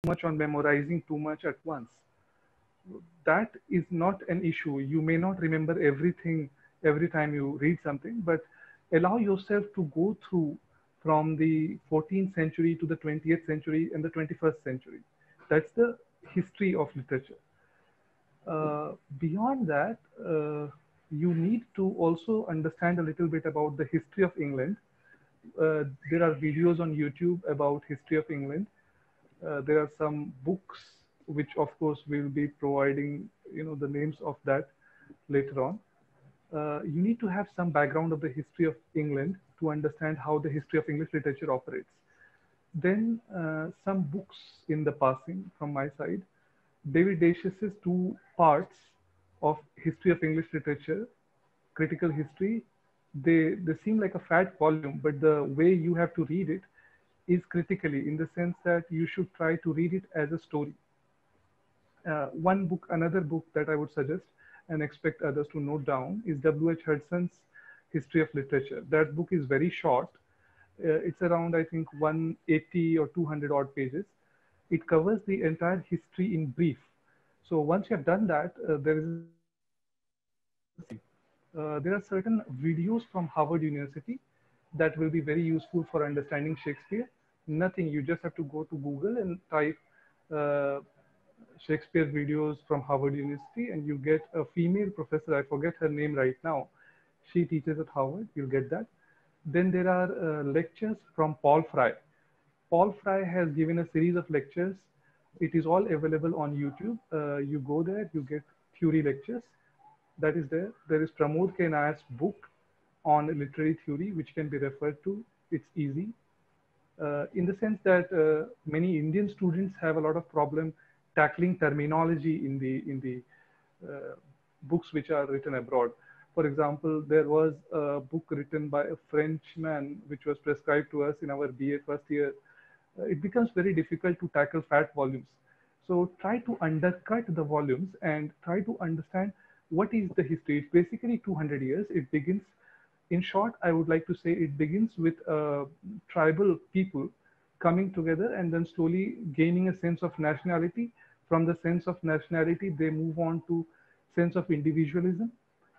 much on memorizing too much at once. That is not an issue. You may not remember everything every time you read something, but allow yourself to go through from the 14th century to the 20th century and the 21st century. That's the history of literature. Beyond that, you need to also understand a little bit about the history of England. There are videos on YouTube about history of England. There are some books which of course will be providing the names of that later on. You need to have some background of the history of England to understand how the history of English literature operates. Then some books in the passing from my side. David Dacius's two parts of history of English literature, critical history, they seem like a fat volume, but the way you have to read it is critically, in the sense that you should try to read it as a story. Another book that I would suggest and expect others to note down is W.H. Hudson's History of Literature. That book is very short. It's around, I think, 180 or 200 odd pages. It covers the entire history in brief. So once you have done that, there are certain videos from Harvard University that will be very useful for understanding Shakespeare. Nothing, you just have to go to Google and type uh, Shakespeare videos from Harvard University, and you get a female professor. I forget her name right now. She teaches at Harvard. You'll get that. Then there are lectures from Paul Fry. Paul Fry has given a series of lectures. It is all available on YouTube. You go there, you get theory lectures. That is there. There is Pramod K. Nair's book on literary theory, which can be referred to. It's easy. In the sense that many Indian students have a lot of problem tackling terminology in the books which are written abroad. For example, there was a book written by a Frenchman which was prescribed to us in our BA first year. It becomes very difficult to tackle fat volumes. So try to undercut the volumes and try to understand what is the history. It's basically 200 years. It begins, in short, I would like to say it begins with tribal people coming together and then slowly gaining a sense of nationality. From the sense of nationality, they move on to sense of individualism.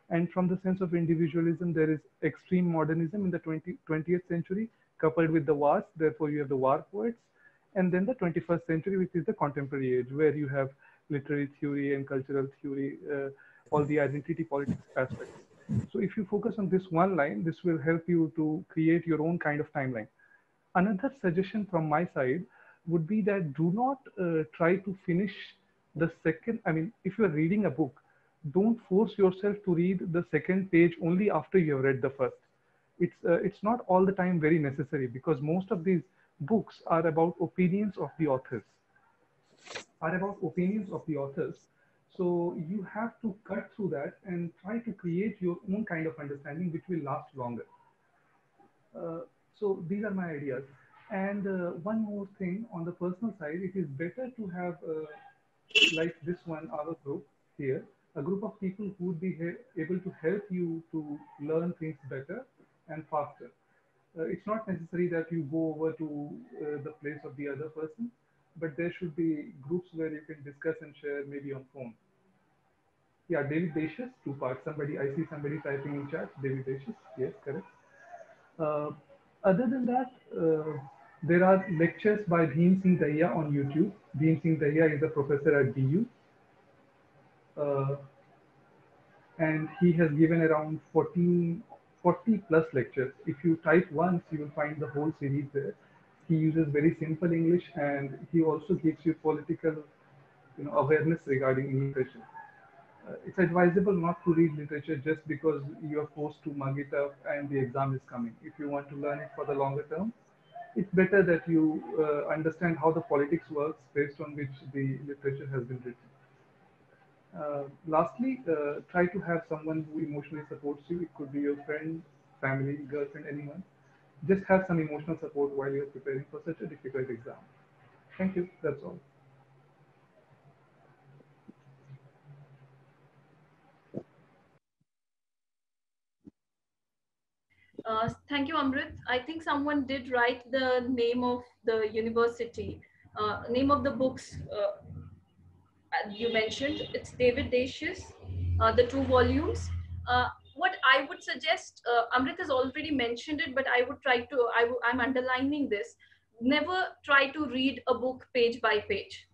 And from the sense of individualism, there is extreme modernism in the 20th century, coupled with the wars. Therefore, you have the war poets. And then the 21st century, which is the contemporary age, where you have literary theory and cultural theory, all the identity politics aspects. So if you focus on this one line, this will help you to create your own kind of timeline. Another suggestion from my side would be that do not try to finish the second. I mean, if you are reading a book, don't force yourself to read the second page only after you have read the first. It's not all the time very necessary, because most of these books are about opinions of the authors. So you have to cut through that and try to create your own kind of understanding, which will last longer. Uh, so these are my ideas. And one more thing on the personal side, it is better to have like this one, our group here, a group of people who would be able to help you to learn things better and faster. It's not necessary that you go over to the place of the other person, but there should be groups where you can discuss and share, maybe on phone. Yeah, David Dacius, two parts. I see somebody typing in chat. David Dacius, yes, correct. Uh, Other than that, there are lectures by Bhim Singh Dahiya on YouTube. Bhim Singh Dahiya is a professor at BU, uh, and he has given around 40 plus lectures. If you type once, you will find the whole series there. He uses very simple English, and he also gives you political, awareness regarding English literature. It's advisable not to read literature just because you are forced to mug it up and the exam is coming. If you want to learn it for the longer term, it's better that you understand how the politics works based on which the literature has been written. Lastly, try to have someone who emotionally supports you. It could be your friend, family, girlfriend, anyone. Just have some emotional support while you're preparing for such a difficult exam. Thank you. That's all. Thank you, Amrit. I think someone did write the name of the university. Name of the books you mentioned, it's David Dacius, the 2 volumes. What I would suggest, Amrit has already mentioned it, but I would try to, I'm underlining this. Never try to read a book page by page,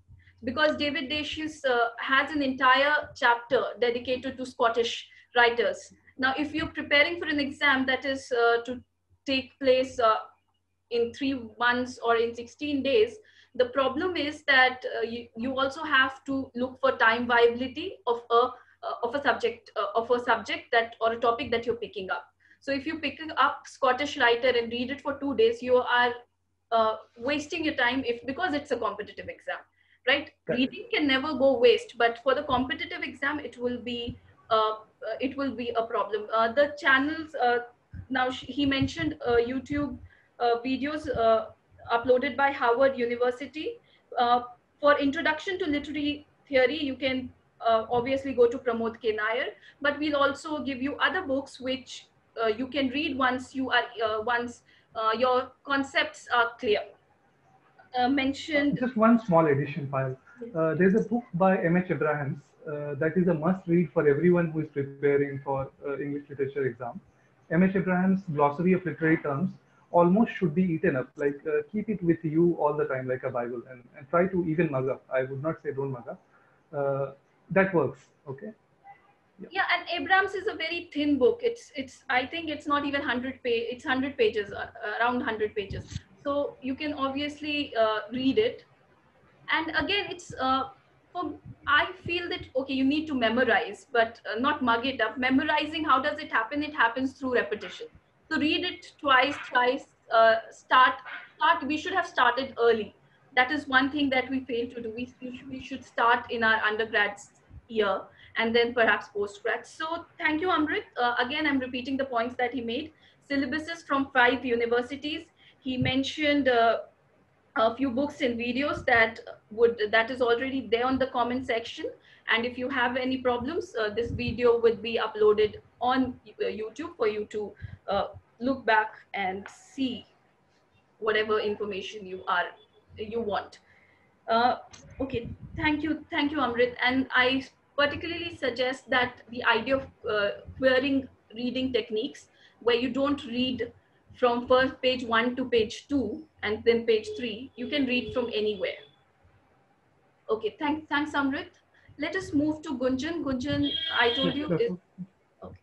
because David Dacius has an entire chapter dedicated to Scottish writers. Now, if you're preparing for an exam that is to take place in 3 months or in 16 days, the problem is that you also have to look for time viability of a subject that, or a topic that you're picking up. So if you pick up Scottish writer and read it for 2 days, you are wasting your time, if because it's a competitive exam, right? Reading can never go waste, but for the competitive exam it will be a problem. The channels, now he mentioned YouTube videos uploaded by Harvard University. Uh, for introduction to literary theory, you can obviously go to Pramod K. Nair, but we'll also give you other books which you can read once your concepts are clear. Mentioned. Just one small addition, Payal. There's a book by M.H. Abrahams that is a must read for everyone who is preparing for English literature exam. M.H. Abrahams' Glossary of Literary Terms almost should be eaten up. Like keep it with you all the time, like a Bible, and try to even mug up. I would not say don't mug up. That works. Okay. Yeah, and Abrams is a very thin book. It's I think it's not even 100 page. It's 100 pages, around 100 pages. So you can obviously read it. And again, it's for, I feel that okay, you need to memorize, but not mug it up. Memorizing, how does it happen? It happens through repetition. So read it twice, thrice. Start. We should have started early. That is one thing that we fail to do. We should start in our undergrad year, and then perhaps postgrad. So thank you, Amrit. Again, I'm repeating the points that he made. Syllabuses from 5 universities. He mentioned a few books and videos that is already there on the comment section. And if you have any problems, this video would be uploaded on YouTube for you to look back and see whatever information you want. Okay, thank you, Amrit. And I particularly suggest that the idea of querying reading techniques, where you don't read from first page 1 to page 2 and then page 3, you can read from anywhere. Okay, thanks, Amrit. Let us move to Gunjan. Gunjan, I told you, is okay.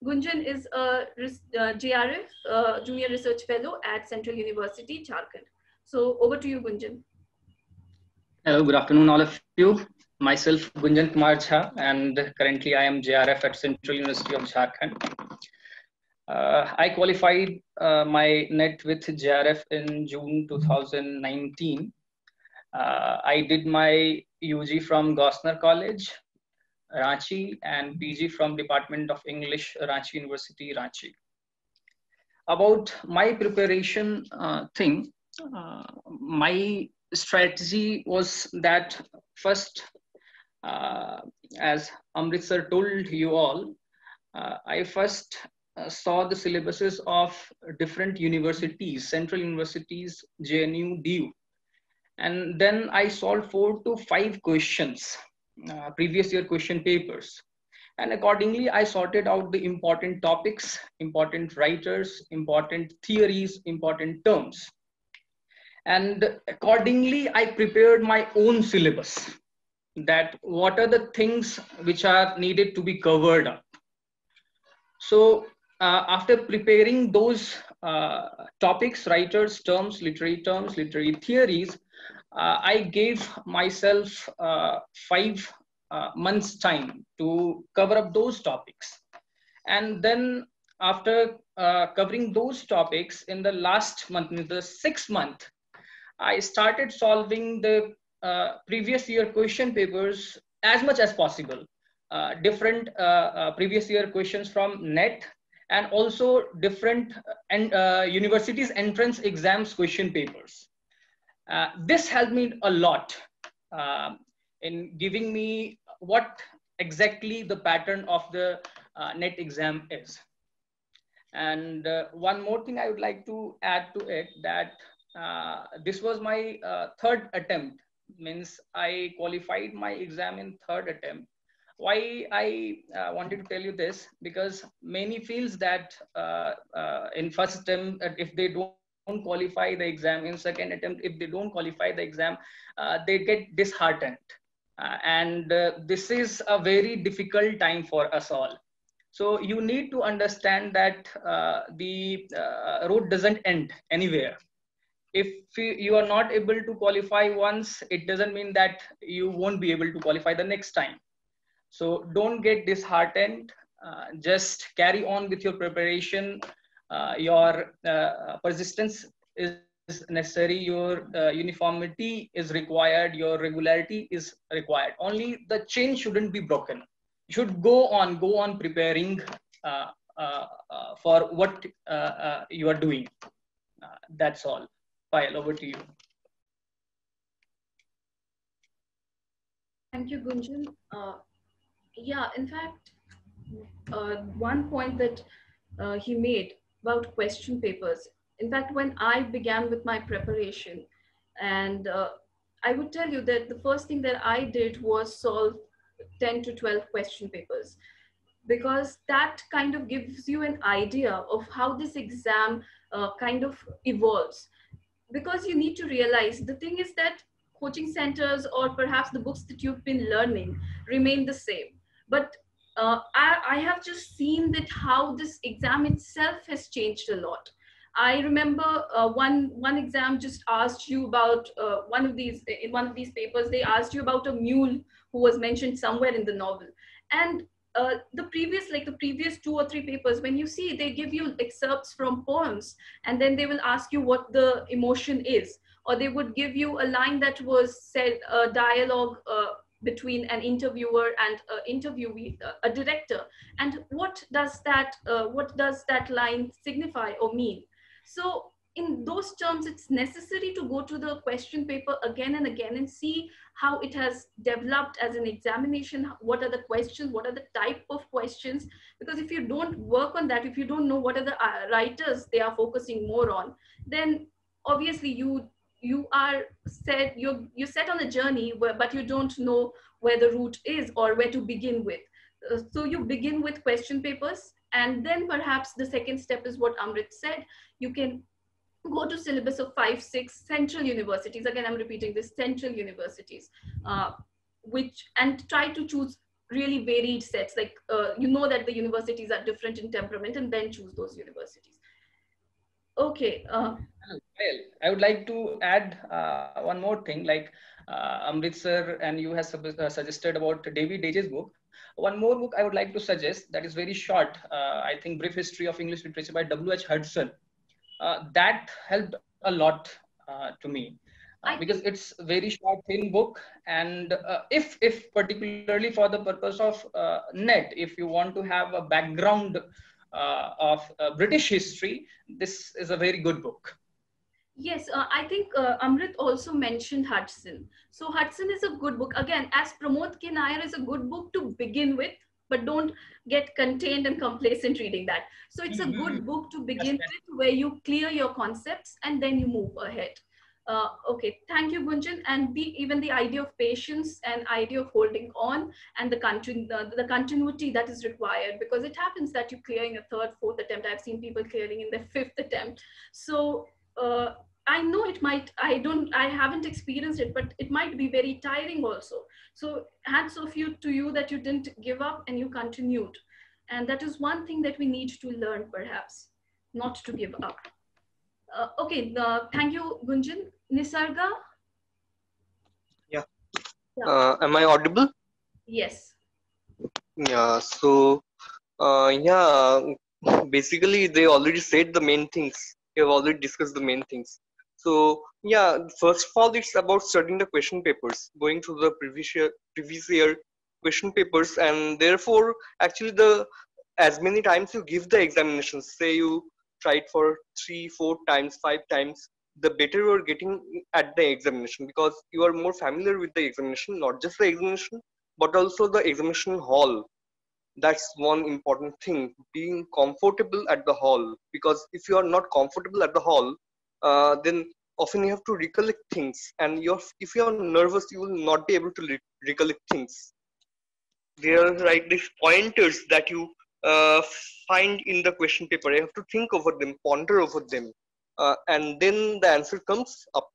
Gunjan is a JRF, Junior Research Fellow at Central University, Jharkhand. So over to you, Gunjan. Hello, good afternoon, all of you. Myself, Gunjan Kumar Jha, and currently I am JRF at Central University of Jharkhand. I qualified my NET with JRF in June 2019. I did my UG from Gosner College, Ranchi, and PG from Department of English, Ranchi University, Ranchi. About my preparation my strategy was that first, as Amrit sir told you all, I first saw the syllabuses of different universities, central universities, JNU, DU. And then I solved 4 to 5 questions, previous year question papers. And accordingly, I sorted out the important topics, important writers, important theories, important terms. And accordingly, I prepared my own syllabus, that what are the things which are needed to be covered up. So after preparing those topics, writers, terms, literary theories, I gave myself 5 months time to cover up those topics. And then after covering those topics, in the last month, in the 6th month, I started solving the previous year question papers as much as possible. Different previous year questions from NET, and also different universities entrance exams question papers. This helped me a lot in giving me what exactly the pattern of the NET exam is. And one more thing I would like to add to it, that this was my third attempt. Means I qualified my exam in third attempt. Why I wanted to tell you this, because many feels that in first attempt, if they don't qualify the exam, in second attempt if they don't qualify the exam, they get disheartened, and this is a very difficult time for us all. So you need to understand that the road doesn't end anywhere. If you are not able to qualify once, it doesn't mean that you won't be able to qualify the next time. So don't get disheartened. Just carry on with your preparation. Your persistence is necessary. Your uniformity is required. Your regularity is required. Only the chain shouldn't be broken. You should go on preparing for what you are doing. That's all. Payal, over to you. Thank you, Gunjan. Yeah, in fact, one point that he made about question papers. In fact, when I began with my preparation, and I would tell you that the first thing that I did was solve 10 to 12 question papers, because that kind of gives you an idea of how this exam kind of evolves. Because you need to realize the thing is that coaching centers or perhaps the books that you've been learning remain the same, but I have just seen that how this exam itself has changed a lot. I remember one exam just asked you about one of these, in one of these papers they asked you about a mule who was mentioned somewhere in the novel. And the previous 2 or 3 papers, when you see, they give you excerpts from poems, and then they will ask you what the emotion is, or they would give you a line that was said, a dialogue between an interviewer and interviewee, a director, and what does that line signify or mean. So in those terms, it's necessary to go to the question paper again and again and see how it has developed as an examination. What are the questions? What are the type of questions? Because if you don't work on that, if you don't know what are the writers they are focusing more on, then obviously you are set, you're set on a journey where, but you don't know where the route is or where to begin with. So you begin with question papers, and then perhaps the second step is what Amrit said. You can go to syllabus of 5 6 central universities. Again, I'm repeating this, central universities, which, and try to choose really varied sets, like you know that the universities are different in temperament, and then choose those universities. Okay. Well, I would like to add one more thing. Like Amrit sir and you have suggested about David Age's book. One more book I would like to suggest that is very short. I think Brief History of English Literature by W.H. Hudson. That helped a lot to me, because it's very short, thin book. And if particularly for the purpose of net, if you want to have a background of British history, this is a very good book. Yes, I think Amrit also mentioned Hudson. So Hudson is a good book. Again, as Pramod K. Nair is a good book to begin with, but don't get contained and complacent reading that. So it's a good book to begin with, where you clear your concepts and then you move ahead. Okay, thank you, Gunjan. And even the idea of patience and idea of holding on, and the continuity that is required, because it happens that you're clearing a third, fourth attempt. I've seen people clearing in their 5th attempt. So I know it might, I haven't experienced it, but it might be very tiring also. So hats off to you that you didn't give up and you continued. And that is one thing that we need to learn, perhaps, not to give up. Okay, thank you, Gunjan. Nisarga? Yeah. Am I audible? Yes. Yeah. So, yeah, basically they already said the main things. We have already discussed the main things. So, yeah, first of all, it's about studying the question papers, going through the previous year question papers, and therefore, actually, as many times you give the examinations, say you tried for 3, 4 times, 5 times, the better you are getting at the examination, because you are more familiar with the examination, not just the examination, but also the examination hall. That's one important thing, being comfortable at the hall, because if you are not comfortable at the hall, then often you have to recollect things, and if you're nervous, you will not be able to recollect things. There are like these pointers that you find in the question paper. You have to think over them, ponder over them, and then the answer comes up.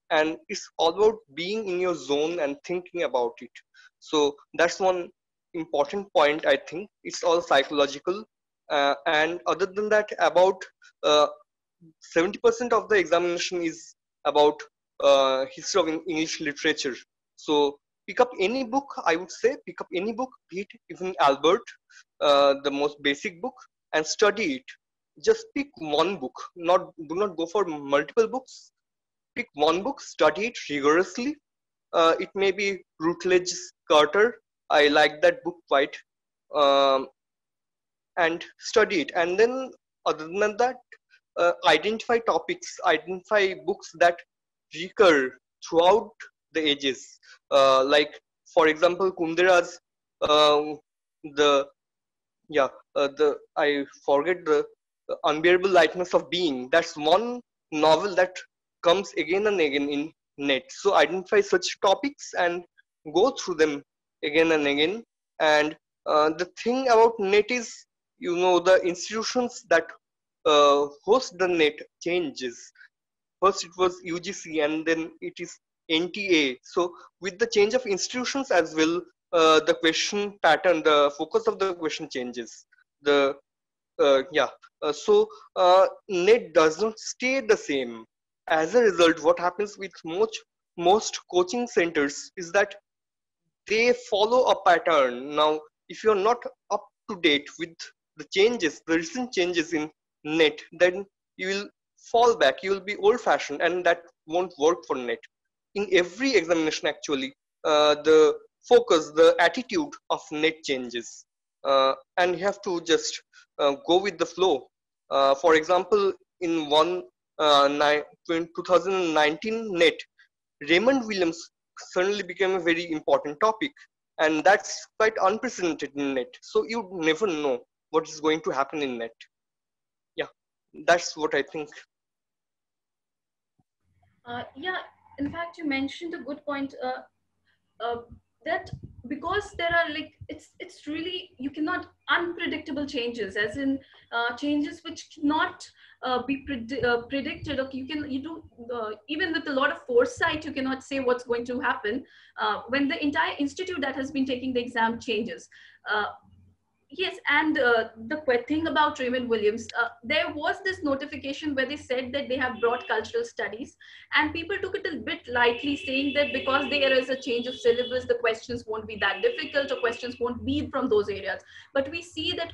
And it's all about being in your zone and thinking about it. So that's one important point. I think it's all psychological, and other than that, about 70% of the examination is about history of English literature. So pick up any book. I would say pick up any book, be it even Albert, the most basic book, and study it. Just pick one book. Do not go for multiple books. Pick one book, study it rigorously. It may be Routledge's Carter. I like that book quite, um, and study it. And then, other than that, identify topics, identify books that recur throughout the ages. Like, for example, Kundera's um, the the I forget the unbearable lightness of being. That's one novel that comes again and again in net. So identify such topics and go through them again and again. And the thing about net is, the institutions that host the net changes. First it was UGC, and then it is NTA. So with the change of institutions as well, the question pattern, the focus of the question changes. The yeah, so net does not stay the same. As a result, what happens with most coaching centers is that they follow a pattern. Now, if you're not up to date with the recent changes in net, then you will fall back. You will be old fashioned, and that won't work for net. In every examination, actually, the focus, the attitude of net changes, and you have to just go with the flow. For example, in 2019 net, Raymond Williams suddenly became a very important topic, and that's quite unprecedented in net. So you never know what is going to happen in net. Yeah, that's what I think. Yeah, in fact, you mentioned a good point. Uh, that because there are like it's really, you cannot, unpredictable changes, as in changes which cannot be predicted, or you do even with a lot of foresight, you cannot say what's going to happen when the entire institute that has been taking the exam changes. Yes, and the thing about Raymond Williams, there was this notification where they said that they have brought cultural studies, and people took it a bit lightly, saying that because there is a change of syllabus, the questions won't be that difficult, or questions won't be from those areas. But we see that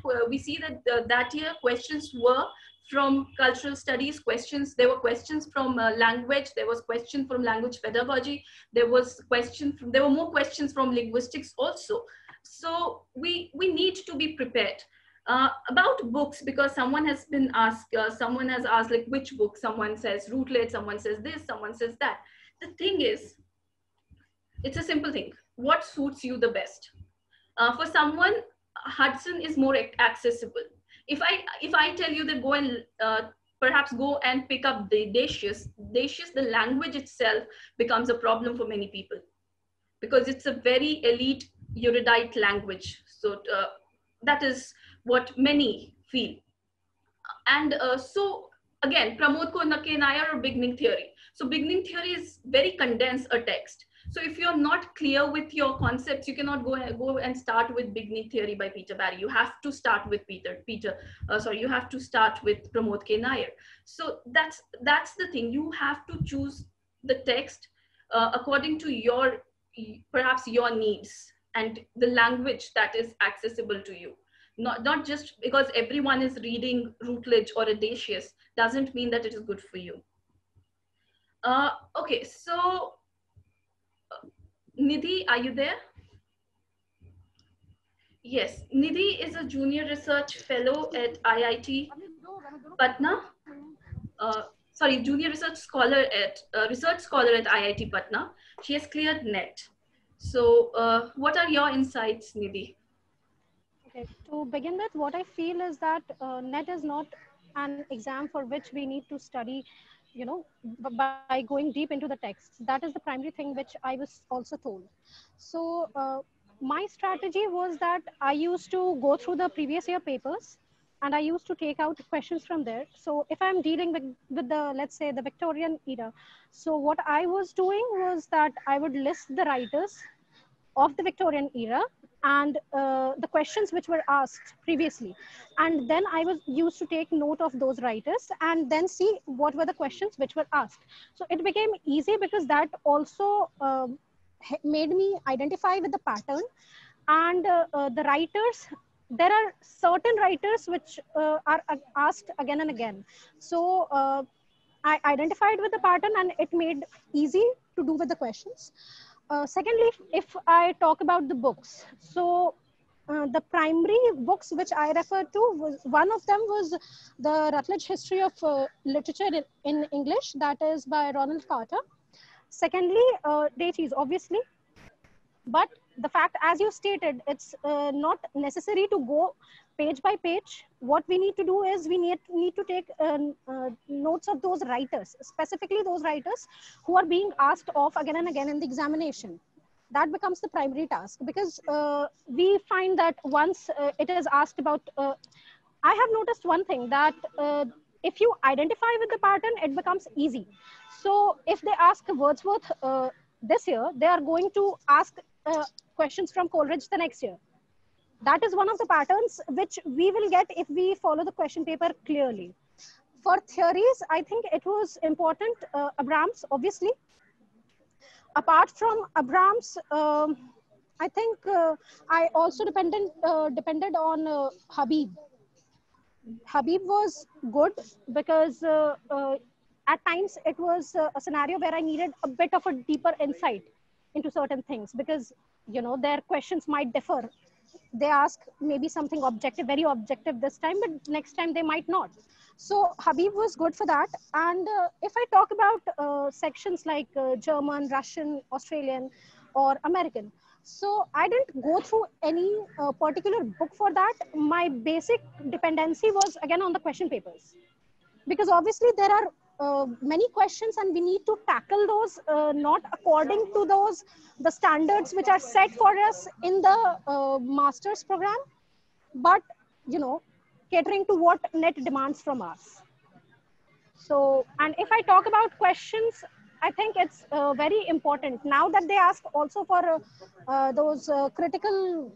that year questions were from cultural studies questions. There were questions from language. There was question from language pedagogy. There were more questions from linguistics also. So we need to be prepared about books, because someone has asked like which book. Someone says Routledge, someone says this, someone says that. The thing is, it's a simple thing. What suits you the best? For someone, Hudson is more accessible. If I tell you that go and perhaps go and pick up the Dacius, the language itself becomes a problem for many people, because it's a very elite erudite language. So that is what many feel. And so again, Pramod Konake and I are beginning theory. So beginning theory is very condensed a text. So if you're not clear with your concepts, you cannot go and start with beginning theory by Peter Barry. You have to start with you have to start with Pramod K. Nair. So that's the thing. You have to choose the text according to perhaps your needs and the language that is accessible to you. Not just because everyone is reading Routledge or Dacius doesn't mean that it is good for you. Okay, so Nidhi, are you there? Yes, Nidhi is a junior research fellow at IIT Patna. Junior research scholar at IIT Patna. She has cleared NET. So what are your insights, Nidhi? Okay, to begin with, what I feel is that NET is not an exam for which we need to study by going deep into the texts. That is the primary thing which I was also told. So my strategy was that I used to go through the previous year papers and I used to take out questions from there. So if I'm dealing with the, let's say, the Victorian era, so what I was doing was that I would list the writers of the Victorian era and the questions which were asked previously. And then I was used to take note of those writers and then see what were the questions which were asked. So it became easy because that also made me identify with the pattern. And the writers, there are certain writers which are asked again and again. So I identified with the pattern and it made easy to do with the questions. Secondly, if I talk about the books, so the primary books which I referred to was, one of them was the Rutledge History of Literature in English, that is by Ronald Carter. Secondly, deities, obviously. But the fact, as you stated, it's not necessary to go page by page. What we need to do is we need to take notes of those writers, specifically those writers who are being asked of again and again in the examination. That becomes the primary task, because we find that once it is asked about, I have noticed one thing, that if you identify with the pattern, it becomes easy. So if they ask Wordsworth this year, they are going to ask questions from Coleridge the next year. That is one of the patterns which we will get if we follow the question paper clearly. For theories, I think it was important, Abrams, obviously. Apart from Abrams, I think I also depended on Habib. Habib was good because at times it was a scenario where I needed a bit of a deeper insight into certain things, because their questions might differ. They ask maybe something objective, very objective this time, but next time they might not. So Habib was good for that. And if I talk about sections like German, Russian, Australian, or American, so I didn't go through any particular book for that. My basic dependency was again on the question papers, because obviously there are many questions and we need to tackle those not according to those the standards which are set for us in the master's program, but catering to what net demands from us. So, and if I talk about questions, I think it's very important now that they ask also for those critical,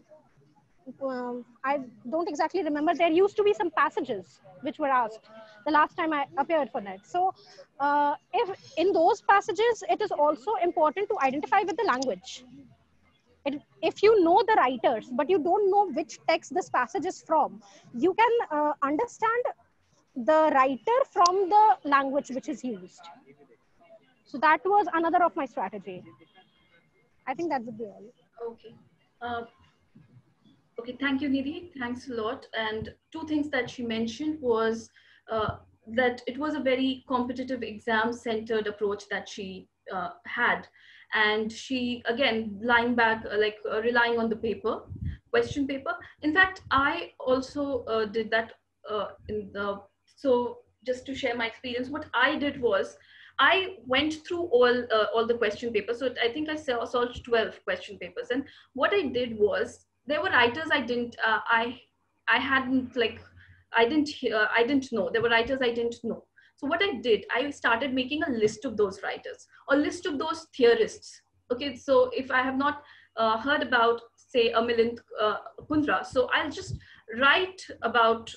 I don't exactly remember. There used to be some passages which were asked the last time I appeared for that. So if in those passages, it is also important to identify with the language. If you know the writers, but you don't know which text this passage is from, you can understand the writer from the language which is used. So that was another of my strategy. I think that would be all. Okay. Okay, thank you, Nidhi. Thanks a lot. And two things that she mentioned was that it was a very competitive exam-centered approach that she had. And she, again, lying back, relying on the paper, question paper. In fact, I also did that so just to share my experience, what I did was, I went through all the question papers. So I think I solved 12 question papers. And what I did was, there were writers I didn't I didn't know. There were writers I didn't know. So what I did, I started making a list of those writers, or list of those theorists. Okay, so if I have not heard about, say, Milind Kundra, so I'll just write about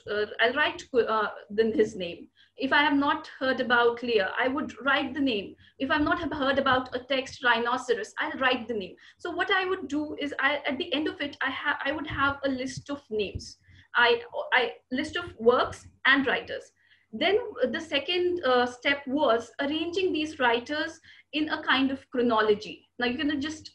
his name. If I have not heard about Lear, I would write the name. If I've not have heard about a text rhinoceros, I'll write the name. So what I would do is, at the end of it, I would have a list of names. I list of works and writers. Then the second step was arranging these writers in a kind of chronology. Now you're gonna just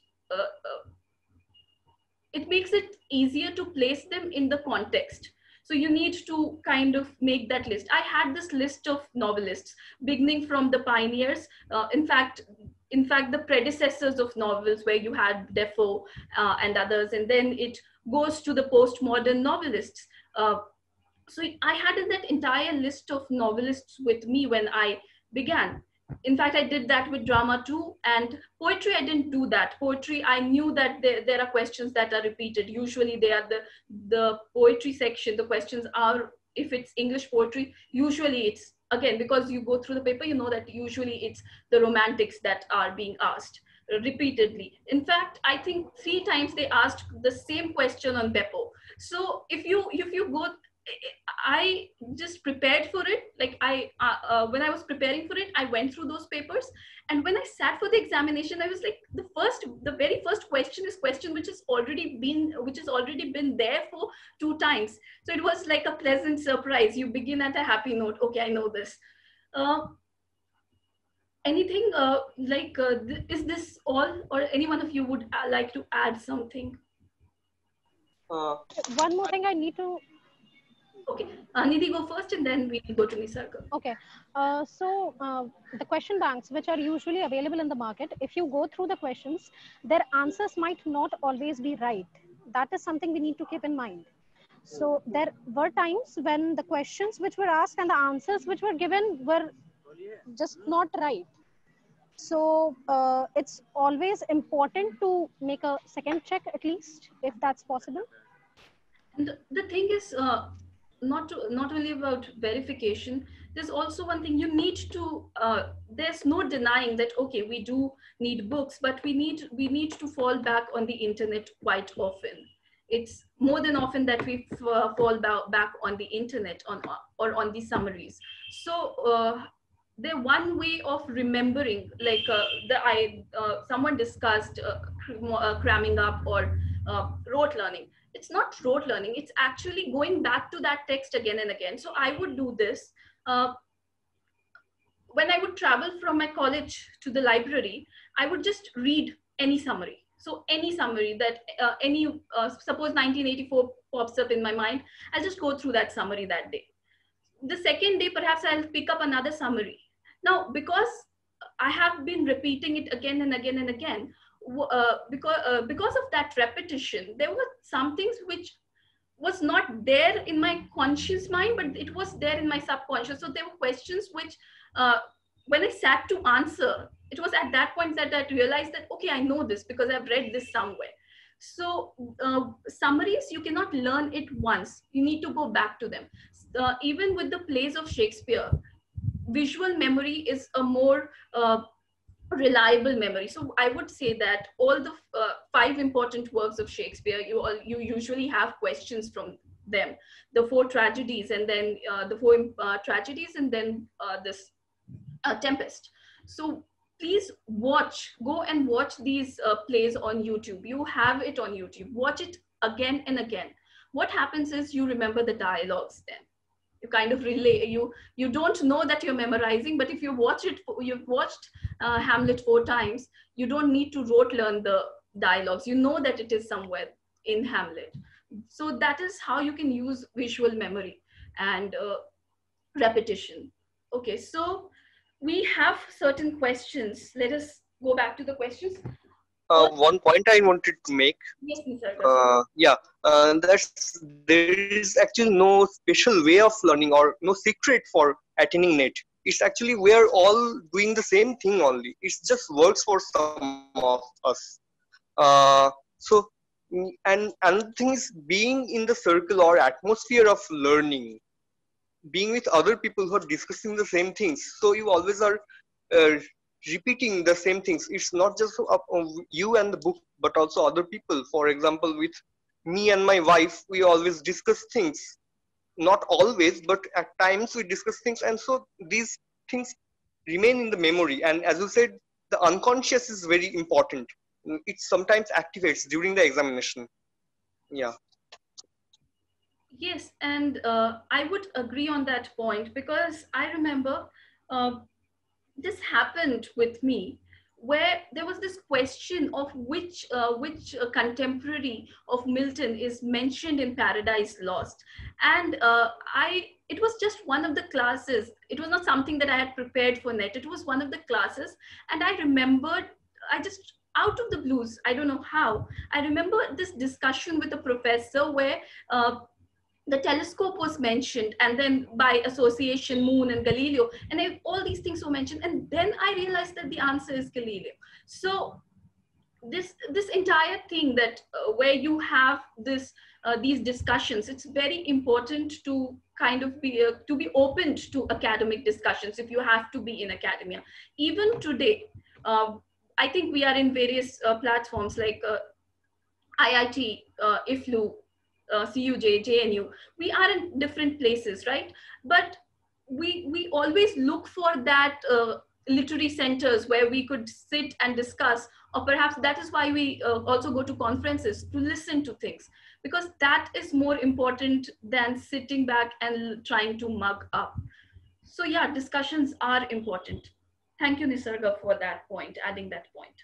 it makes it easier to place them in the context. So you need to kind of make that list. I had this list of novelists, beginning from the pioneers. In fact, the predecessors of novels, where you had Defoe and others, and then it goes to the postmodern novelists. So I had that entire list of novelists with me when I began. In fact, I did that with drama too. And poetry, I didn't do that. Poetry, I knew that there are questions that are repeated. Usually they are the poetry section. The questions are, if it's English poetry, usually it's, again, because you go through the paper, you know that usually it's the romantics that are being asked repeatedly. In fact, I think 3 times they asked the same question on Beppo. So if you go, I just prepared for it. Like when I was preparing for it, I went through those papers, and when I sat for the examination, I was like, the very first question is question which has already been there for 2 times. So it was like a pleasant surprise. You begin at a happy note. Okay, I know this. Anything is this all, or any one of you would like to add something? One more thing I need to. Okay, Nidhi, go first, and then we go to Nisarga. Okay, the question banks which are usually available in the market, if you go through the questions, their answers might not always be right. That is something we need to keep in mind. So there were times when the questions which were asked and the answers which were given were just not right. So it's always important to make a second check at least, if that's possible. And the thing is, not only about verification. There's also one thing you need to. There's no denying that. Okay, we do need books, but we need to fall back on the internet quite often. It's more than often that we fall back on the internet or on the summaries. So the one way of remembering, like someone discussed cramming up or rote learning. It's not rote learning. It's actually going back to that text again and again. So I would do this when I would travel from my college to the library. I would just read any summary. So any summary that suppose 1984 pops up in my mind, I'll just go through that summary that day. The second day, perhaps I'll pick up another summary. Now, because I have been repeating it again and again and again, because of that repetition, there were some things which was not there in my conscious mind, but it was there in my subconscious. So there were questions which, when I sat to answer, it was at that point that I realized that, okay, I know this because I've read this somewhere. So summaries, you cannot learn it once. You need to go back to them. Even with the plays of Shakespeare, visual memory is a more reliable memory. So I would say that all the 5 important works of Shakespeare, you usually have questions from them. The 4 tragedies, and then the 4 tragedies, and then this Tempest. So please go and watch these plays on YouTube. You have it on YouTube. Watch it again and again. What happens is you remember the dialogues then. You kind of relay, you don't know that you're memorizing, but if you've watched Hamlet 4 times, you don't need to rote learn the dialogues. You know that it is somewhere in Hamlet. So that is how you can use visual memory and repetition. Okay, so we have certain questions. Let us go back to the questions. One point I wanted to make. Yes, Mr. There is actually no special way of learning or no secret for attaining NET. It's actually we are all doing the same thing only. It just works for some of us. So, and another thing is being in the circle or atmosphere of learning, being with other people who are discussing the same things. So you always are repeating the same things. It's not just you and the book, but also other people. For example, with me and my wife, we always discuss things. Not always, but at times we discuss things. And so these things remain in the memory. And as you said, the unconscious is very important. It sometimes activates during the examination. Yeah. Yes, and I would agree on that point, because I remember this happened with me, where there was this question of which contemporary of Milton is mentioned in Paradise Lost, and it was just one of the classes. It was not something that I had prepared for NET. It was one of the classes, and I remembered, I just out of the blues, I don't know how, I remember this discussion with a professor where the telescope was mentioned, and then by association Moon and Galileo, and all these things were mentioned, and then I realized that the answer is Galileo. So this entire thing that where you have these discussions, it's very important to kind of be open to academic discussions if you have to be in academia. Even today, I think we are in various platforms like IIT, IFLU, CUJ, JNU. We are in different places, right? But we always look for that literary centers where we could sit and discuss, or perhaps that is why we also go to conferences to listen to things, because that is more important than sitting back and trying to mug up. So yeah, discussions are important. Thank you, Nisarga, for that point, adding that point.